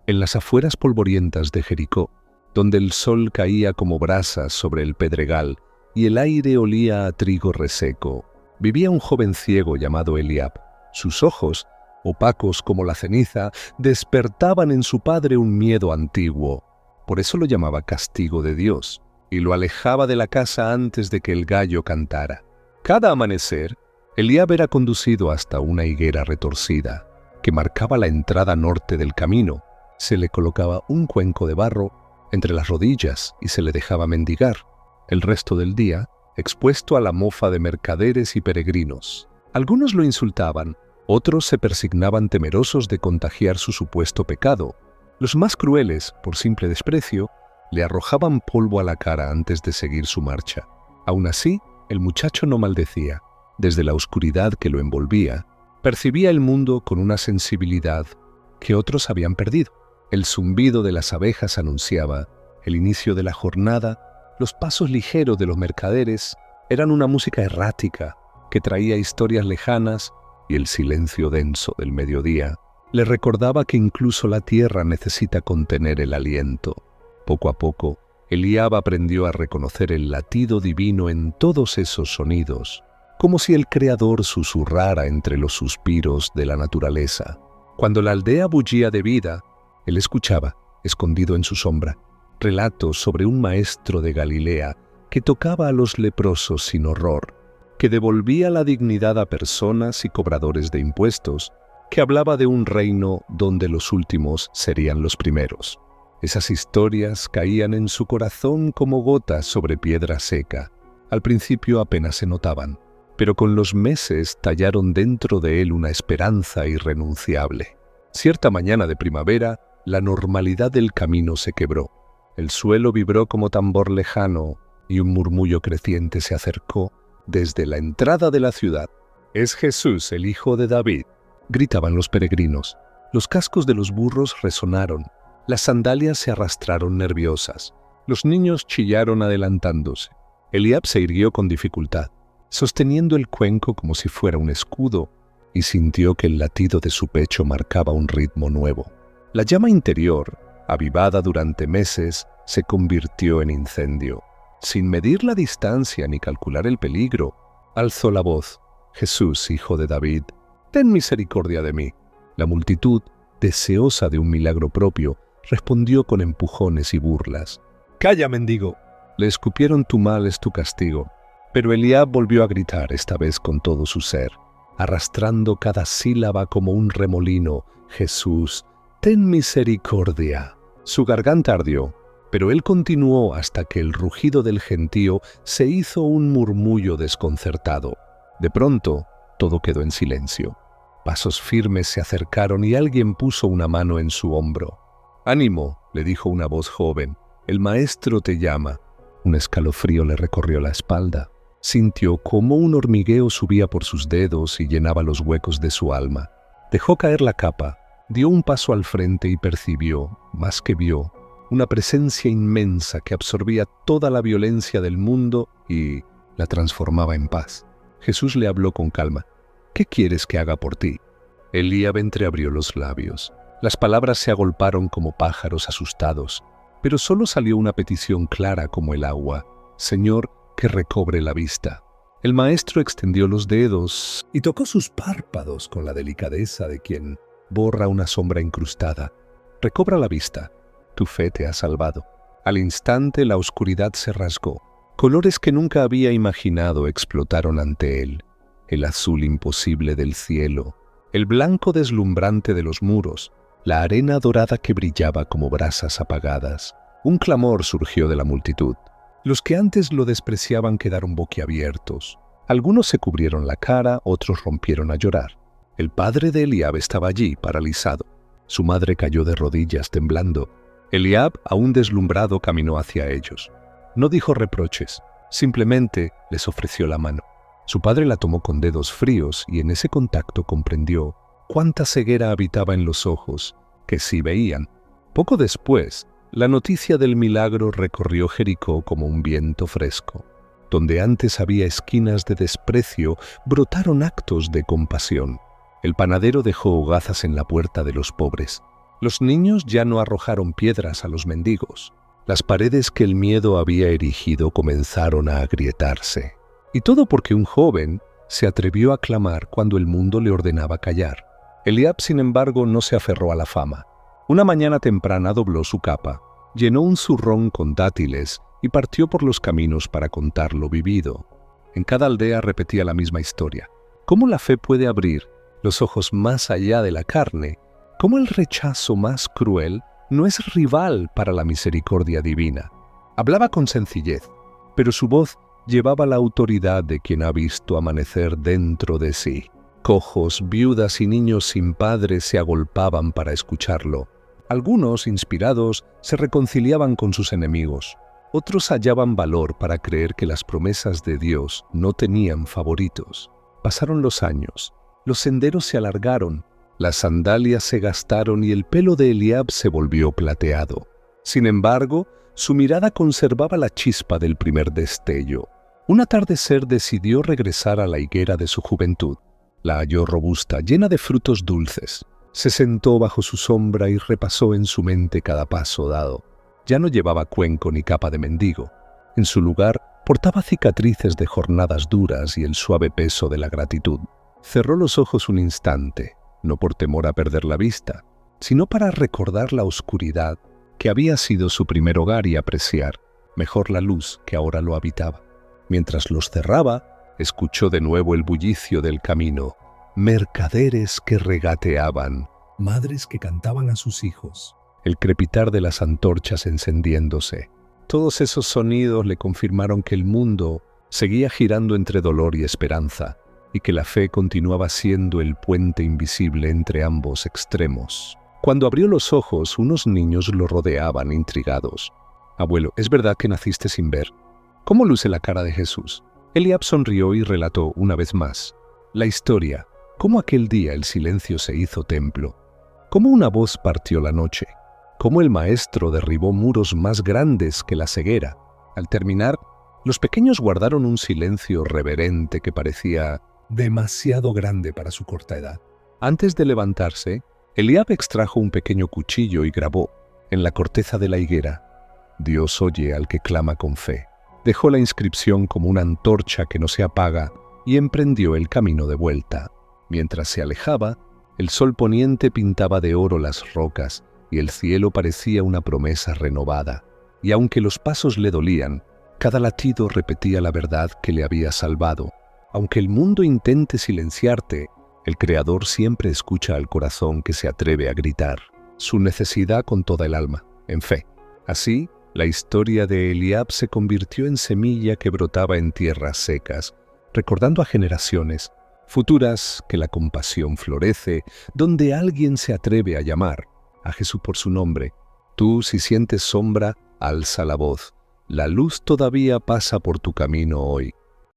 en las afueras polvorientas de Jericó, donde el sol caía como brasas sobre el pedregal y el aire olía a trigo reseco, vivía un joven ciego llamado Eliab. Sus ojos, opacos como la ceniza, despertaban en su padre un miedo antiguo. Por eso lo llamaba castigo de Dios, y lo alejaba de la casa antes de que el gallo cantara. Cada amanecer, Eliab era conducido hasta una higuera retorcida, que marcaba la entrada norte del camino. Se le colocaba un cuenco de barro entre las rodillas y se le dejaba mendigar. El resto del día, expuesto a la mofa de mercaderes y peregrinos. Algunos lo insultaban, otros se persignaban temerosos de contagiar su supuesto pecado. Los más crueles, por simple desprecio, le arrojaban polvo a la cara antes de seguir su marcha. Aún así, el muchacho no maldecía. Desde la oscuridad que lo envolvía, percibía el mundo con una sensibilidad que otros habían perdido. El zumbido de las abejas anunciaba el inicio de la jornada, los pasos ligeros de los mercaderes eran una música errática que traía historias lejanas y el silencio denso del mediodía le recordaba que incluso la tierra necesita contener el aliento. Poco a poco, Eliab aprendió a reconocer el latido divino en todos esos sonidos, como si el Creador susurrara entre los suspiros de la naturaleza. Cuando la aldea bullía de vida, él escuchaba, escondido en su sombra, relatos sobre un maestro de Galilea que tocaba a los leprosos sin horror, que devolvía la dignidad a personas y cobradores de impuestos, que hablaba de un reino donde los últimos serían los primeros. Esas historias caían en su corazón como gotas sobre piedra seca. Al principio apenas se notaban, pero con los meses tallaron dentro de él una esperanza irrenunciable. Cierta mañana de primavera, la normalidad del camino se quebró. El suelo vibró como tambor lejano y un murmullo creciente se acercó desde la entrada de la ciudad. «Es Jesús, el hijo de David», gritaban los peregrinos. Los cascos de los burros resonaron, las sandalias se arrastraron nerviosas, los niños chillaron adelantándose. Eliab se irguió con dificultad, sosteniendo el cuenco como si fuera un escudo, y sintió que el latido de su pecho marcaba un ritmo nuevo. La llama interior, avivada durante meses, se convirtió en incendio. Sin medir la distancia ni calcular el peligro, alzó la voz: «Jesús, hijo de David, ten misericordia de mí». La multitud, deseosa de un milagro propio, respondió con empujones y burlas. «¡Calla, mendigo!», le escupieron, «tu mal es tu castigo». Pero Eliab volvió a gritar, esta vez con todo su ser, arrastrando cada sílaba como un remolino: «Jesús, ten misericordia». Su garganta ardió, pero él continuó hasta que el rugido del gentío se hizo un murmullo desconcertado. De pronto, todo quedó en silencio. Pasos firmes se acercaron y alguien puso una mano en su hombro. «Ánimo», le dijo una voz joven, «el maestro te llama». Un escalofrío le recorrió la espalda. Sintió cómo un hormigueo subía por sus dedos y llenaba los huecos de su alma. Dejó caer la capa, dio un paso al frente y percibió, más que vio, una presencia inmensa que absorbía toda la violencia del mundo y la transformaba en paz. Jesús le habló con calma. «¿Qué quieres que haga por ti?». Eliab entreabrió los labios. Las palabras se agolparon como pájaros asustados, pero solo salió una petición clara como el agua: «Señor, que recobre la vista». El maestro extendió los dedos y tocó sus párpados con la delicadeza de quien borra una sombra incrustada. «Recobra la vista. Tu fe te ha salvado». Al instante la oscuridad se rasgó. Colores que nunca había imaginado explotaron ante él. El azul imposible del cielo, el blanco deslumbrante de los muros, la arena dorada que brillaba como brasas apagadas. Un clamor surgió de la multitud. Los que antes lo despreciaban quedaron boquiabiertos. Algunos se cubrieron la cara, otros rompieron a llorar. El padre de Eliab estaba allí, paralizado. Su madre cayó de rodillas, temblando. Eliab, aún deslumbrado, caminó hacia ellos. No dijo reproches, simplemente les ofreció la mano. Su padre la tomó con dedos fríos y en ese contacto comprendió cuánta ceguera habitaba en los ojos, que sí veían. Poco después, la noticia del milagro recorrió Jericó como un viento fresco. Donde antes había esquinas de desprecio, brotaron actos de compasión. El panadero dejó hogazas en la puerta de los pobres. Los niños ya no arrojaron piedras a los mendigos. Las paredes que el miedo había erigido comenzaron a agrietarse. Y todo porque un joven se atrevió a clamar cuando el mundo le ordenaba callar. Eliab, sin embargo, no se aferró a la fama. Una mañana temprana dobló su capa, llenó un zurrón con dátiles y partió por los caminos para contar lo vivido. En cada aldea repetía la misma historia. ¿Cómo la fe puede abrir los ojos más allá de la carne? ¿Cómo el rechazo más cruel no es rival para la misericordia divina? Hablaba con sencillez, pero su voz llevaba la autoridad de quien ha visto amanecer dentro de sí. Cojos, viudas y niños sin padres se agolpaban para escucharlo. Algunos, inspirados, se reconciliaban con sus enemigos. Otros hallaban valor para creer que las promesas de Dios no tenían favoritos. Pasaron los años, los senderos se alargaron, las sandalias se gastaron y el pelo de Eliab se volvió plateado. Sin embargo, su mirada conservaba la chispa del primer destello. Un atardecer decidió regresar a la higuera de su juventud. La halló robusta, llena de frutos dulces. Se sentó bajo su sombra y repasó en su mente cada paso dado. Ya no llevaba cuenco ni capa de mendigo. En su lugar, portaba cicatrices de jornadas duras y el suave peso de la gratitud. Cerró los ojos un instante, no por temor a perder la vista, sino para recordar la oscuridad que había sido su primer hogar y apreciar mejor la luz que ahora lo habitaba. Mientras los cerraba, escuchó de nuevo el bullicio del camino, mercaderes que regateaban, madres que cantaban a sus hijos, el crepitar de las antorchas encendiéndose. Todos esos sonidos le confirmaron que el mundo seguía girando entre dolor y esperanza, y que la fe continuaba siendo el puente invisible entre ambos extremos. Cuando abrió los ojos, unos niños lo rodeaban intrigados. «Abuelo, ¿es verdad que naciste sin ver? ¿Cómo luce la cara de Jesús?» Eliab sonrió y relató una vez más la historia, cómo aquel día el silencio se hizo templo, cómo una voz partió la noche, cómo el maestro derribó muros más grandes que la ceguera. Al terminar, los pequeños guardaron un silencio reverente que parecía demasiado grande para su corta edad. Antes de levantarse, Eliab extrajo un pequeño cuchillo y grabó, en la corteza de la higuera, «Dios oye al que clama con fe». Dejó la inscripción como una antorcha que no se apaga y emprendió el camino de vuelta. Mientras se alejaba, el sol poniente pintaba de oro las rocas y el cielo parecía una promesa renovada. Y aunque los pasos le dolían, cada latido repetía la verdad que le había salvado. Aunque el mundo intente silenciarte, el Creador siempre escucha al corazón que se atreve a gritar su necesidad con toda el alma, en fe. Así, la historia de Eliab se convirtió en semilla que brotaba en tierras secas, recordando a generaciones futuras que la compasión florece donde alguien se atreve a llamar a Jesús por su nombre. Tú, si sientes sombra, alza la voz. La luz todavía pasa por tu camino hoy.